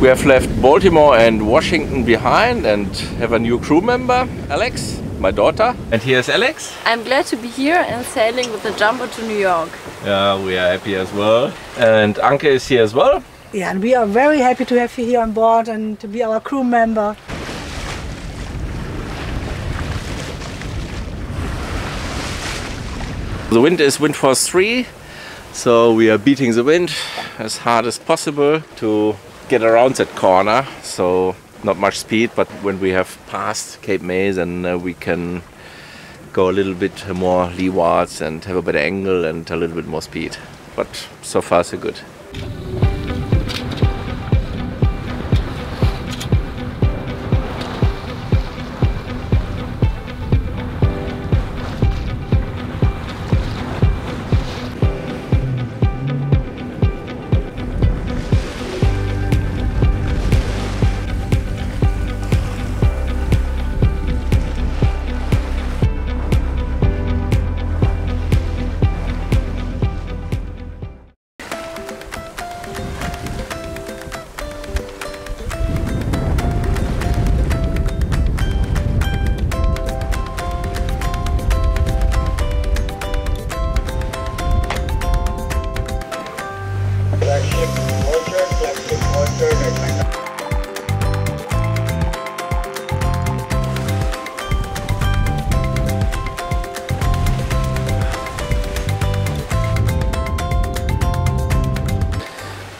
We have left Baltimore and Washington behind and have a new crew member, Alex, my daughter. And here's Alex. I'm glad to be here and sailing with the Jumbo to New York. Yeah, we are happy as well. And Anke is here as well. Yeah, and we are very happy to have you here on board and to be our crew member. The wind is wind force 3, so we are beating the wind as hard as possible to get around that corner. So not much speed, but when we have passed Cape May, then we can go a little bit more leewards and have a better angle and a little bit more speed. But so far so good.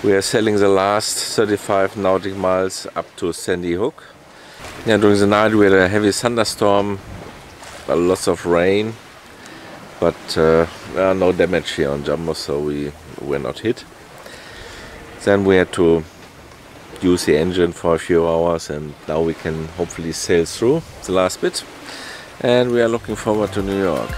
We are sailing the last 35 nautical miles up to Sandy Hook. Yeah, during the night we had a heavy thunderstorm, lots of rain, but no damage here on Jumbo, so we were not hit. Then we had to use the engine for a few hours, and now we can hopefully sail through the last bit. And we are looking forward to New York.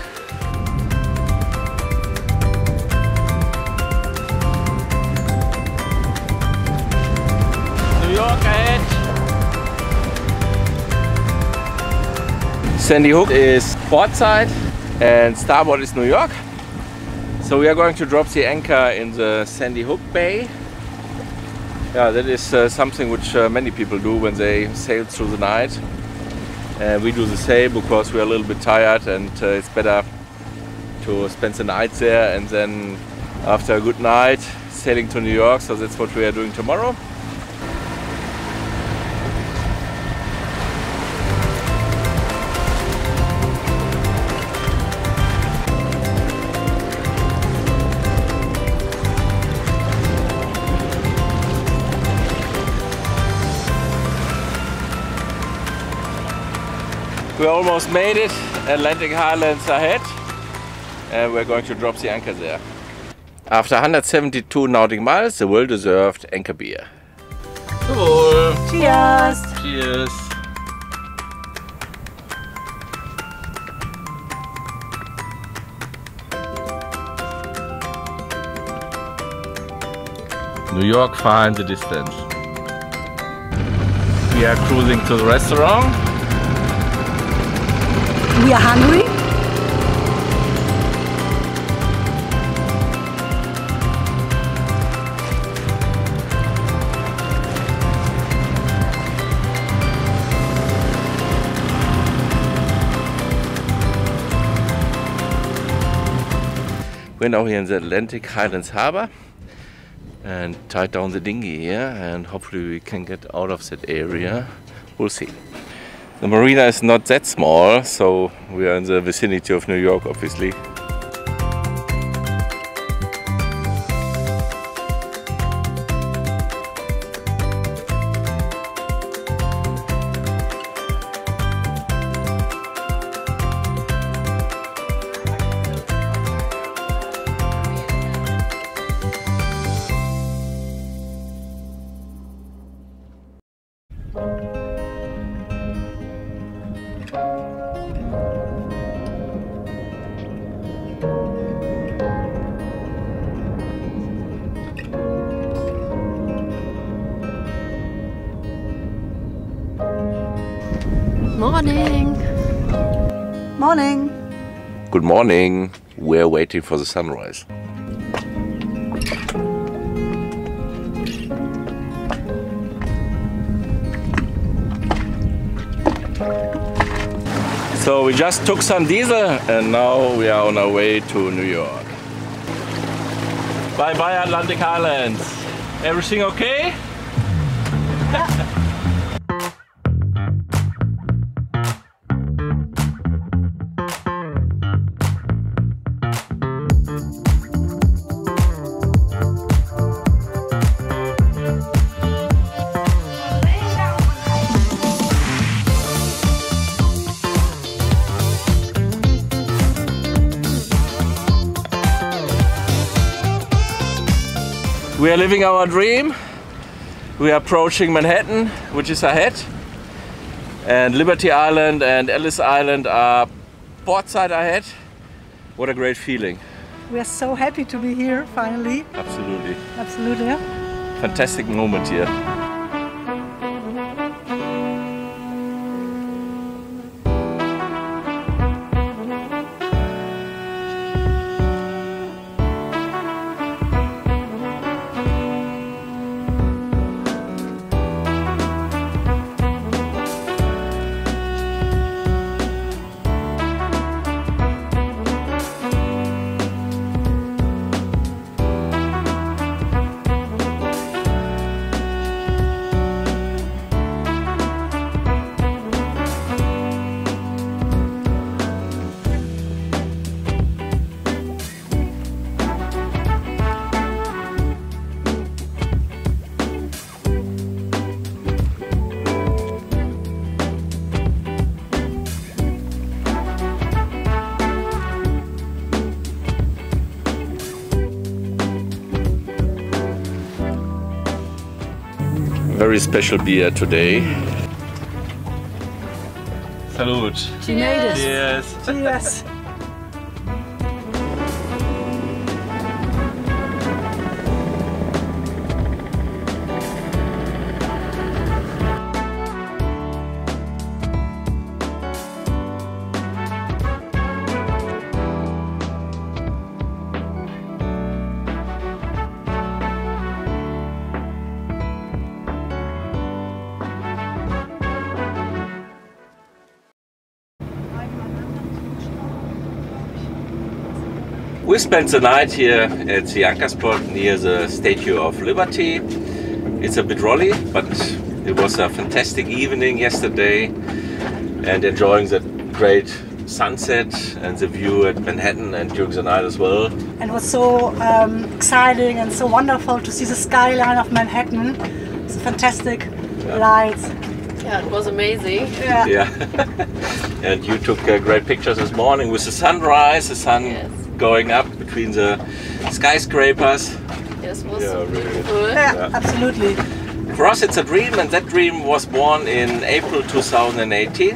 New York ahead! Sandy Hook is port side and starboard is New York. So we are going to drop the anchor in the Sandy Hook Bay. Yeah, that is something which many people do when they sail through the night. And we do the same because we are a little bit tired, and it's better to spend the night there and then after a good night sailing to New York. So that's what we are doing tomorrow. We almost made it, Atlantic Highlands ahead, and we're going to drop the anchor there. After 172 nautical miles, the well-deserved anchor beer. Cool. Cheers! Cheers! New York far in the distance. We are cruising to the restaurant. We are hungry. We're now here in the Atlantic Highlands Harbor and tied down the dinghy here, and hopefully we can get out of that area. We'll see. The marina is not that small, so we are in the vicinity of New York, obviously. Morning! Morning! Good morning. We're waiting for the sunrise. So we just took some diesel and now we are on our way to New York. Bye bye Atlantic Highlands. Everything okay? We are living our dream. We are approaching Manhattan, which is ahead. And Liberty Island and Ellis Island are portside ahead. What a great feeling. We are so happy to be here finally. Absolutely. Absolutely. Yeah. Fantastic moment here. Very special beer today. Salute. We made it. Cheers. Cheers. We spent the night here at the anchor spot near the Statue of Liberty. It's a bit rolly, but it was a fantastic evening yesterday and enjoying the great sunset and the view at Manhattan and during the night as well. And it was so exciting and so wonderful to see the skyline of Manhattan. It's a fantastic lights. Yeah, it was amazing. Yeah. And you took great pictures this morning with the sunrise, the sun going up between the skyscrapers. Yes, it was really beautiful. Yeah, absolutely. For us it's a dream, and that dream was born in April 2018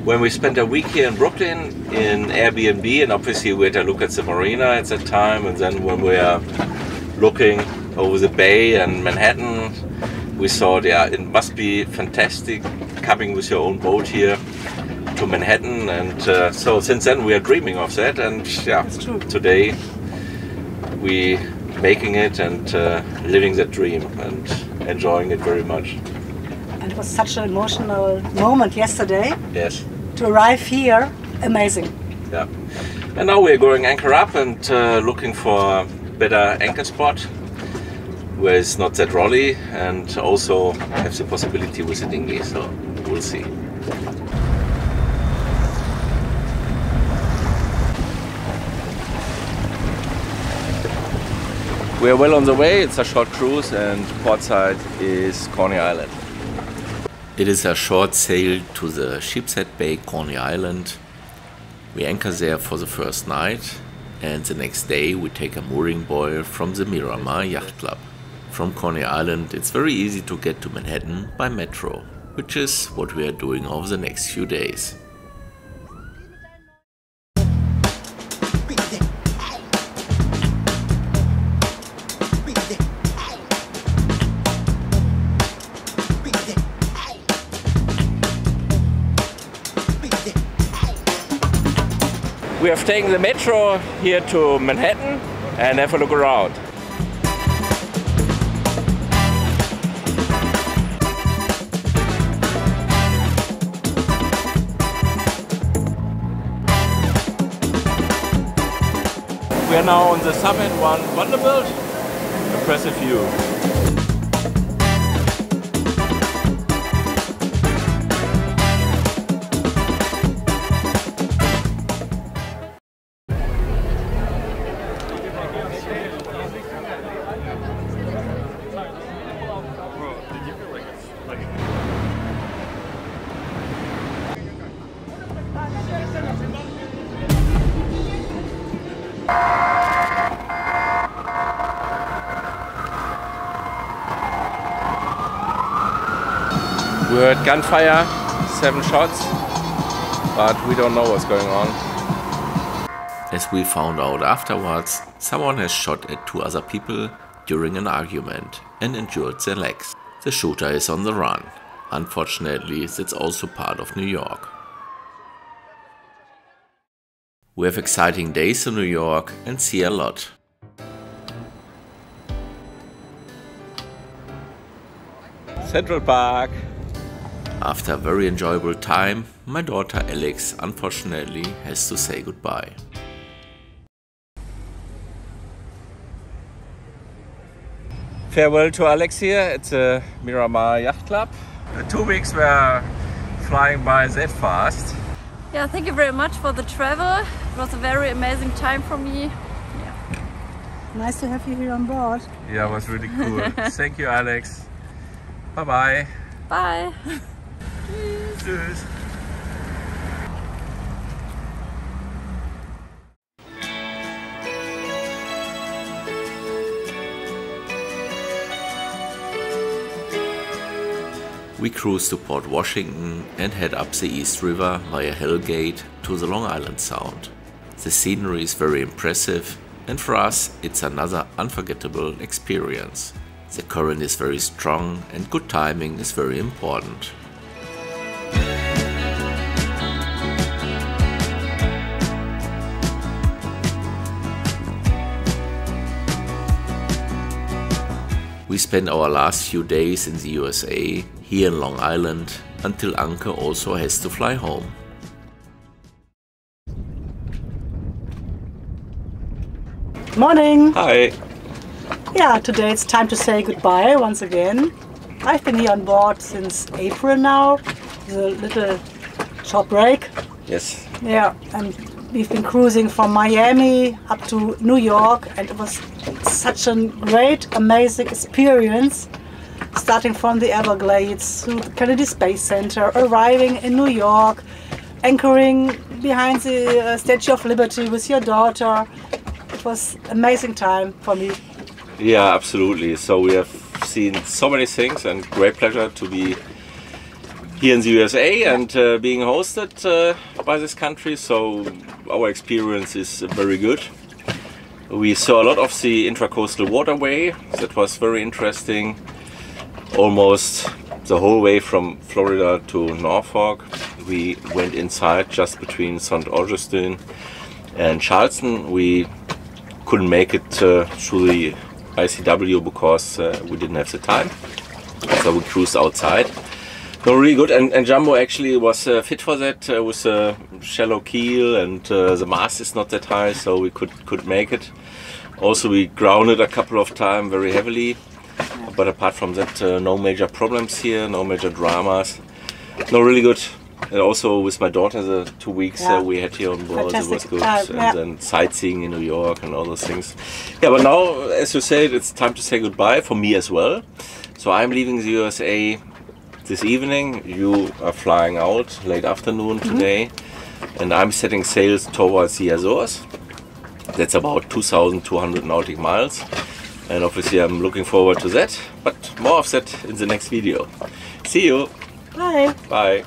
when we spent a week here in Brooklyn in Airbnb, and obviously we had a look at the marina at that time, and then when we were looking over the bay and Manhattan, we thought, yeah, it must be fantastic coming with your own boat here to Manhattan, and so since then we are dreaming of that, and yeah, today we making it and living that dream and enjoying it very much. And it was such an emotional moment yesterday. Yes. To arrive here, amazing. Yeah. And now we're going anchor up and looking for a better anchor spot where it's not that rolly, and also have the possibility with the dinghy, so we'll see. We are well on the way. It's a short cruise, and portside is Coney Island. It is a short sail to the Sheepshead Bay, Coney Island. We anchor there for the first night, and the next day we take a mooring buoy from the Miramar Yacht Club. From Coney Island it's very easy to get to Manhattan by metro, which is what we are doing over the next few days. We have taken the metro here to Manhattan and have a look around. We are now on the summit, unforgettable. Impressive view. We heard gunfire, 7 shots, but we don't know what's going on. As we found out afterwards, someone has shot at 2 other people during an argument and injured their legs. The shooter is on the run. Unfortunately, that's also part of New York. We have exciting days in New York and see a lot. Central Park. After a very enjoyable time, my daughter Alex unfortunately has to say goodbye. Farewell to Alex here at the Miramar Yacht Club. The 2 weeks were flying by that fast. Yeah, thank you very much for the travel. It was a very amazing time for me. Yeah. Nice to have you here on board. Yeah, it was really cool. Thank you, Alex. Bye-bye. Bye. Tschüss. We cruise to Port Washington and head up the East River via Hell Gate to the Long Island Sound. The scenery is very impressive, and for us it's another unforgettable experience. The current is very strong and good timing is very important. We spent our last few days in the USA, here in Long Island, until Anke also has to fly home. Morning! Hi! Yeah, today it's time to say goodbye once again. I've been here on board since April now, with a little short break. Yes. Yeah, and we've been cruising from Miami up to New York, and it was such a great, amazing experience. Starting from the Everglades to the Kennedy Space Center, arriving in New York, anchoring behind the Statue of Liberty with your daughter. It was an amazing time for me. Yeah, absolutely. So we have seen so many things, and great pleasure to be here in the USA and being hosted by this country. So our experience is very good. We saw a lot of the intracoastal waterway. That was very interesting. Almost the whole way from Florida to Norfolk. We went inside just between St. Augustine and Charleston. We couldn't make it through the ICW because we didn't have the time, so we cruised outside. No, really good, and Jumbo actually was fit for that with a shallow keel, and the mast is not that high, so we could make it. Also, we grounded a couple of times very heavily, but apart from that, no major problems here, no major dramas. No, really good. And also with my daughter, the 2 weeks we had here on board, it was good. And then sightseeing in New York and all those things. Yeah, but now, as you said, it's time to say goodbye for me as well. So I'm leaving the USA this evening. You are flying out late afternoon today. And I'm setting sail towards the Azores. That's about 2,200 nautic miles. And obviously I'm looking forward to that. But more of that in the next video. See you! Bye! Bye!